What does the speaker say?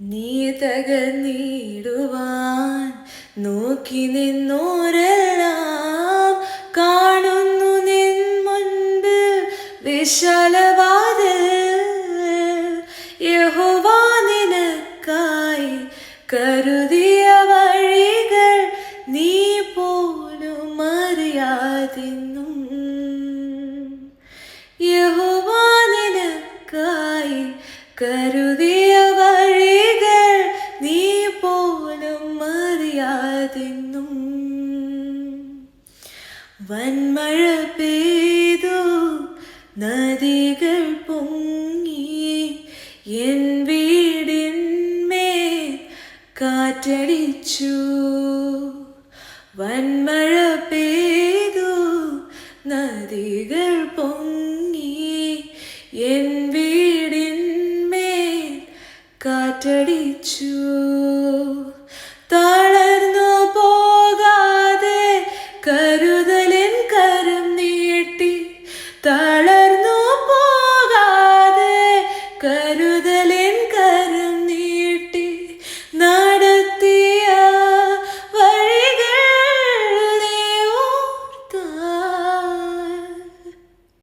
നീ തകർന്നിടുവാൻ നോക്കി നിന്നോരെല്ലാം കാണുന്നു നിൻ മുൻപിൽ വിശാലവാതിൽ. യഹോവ നിനക്കായി കരുതിയ വഴികൾ നീ പോലും അറിയാതിന്നും. യഹോവ നിനക്കായി കരുതിയ വഴികൾ നീ പോലും അറിയാതിന്നും. വൻമഴ പെയ്തു നദികൾ പൊങ്ങി എൻ വീടിന്മേൽ കാറ്റടിച്ചു. വൻമഴ പെയ്തു നദികൾ പൊങ്ങി എൻ വീടിന്മേൽ കാറ്റടിച്ചു. താള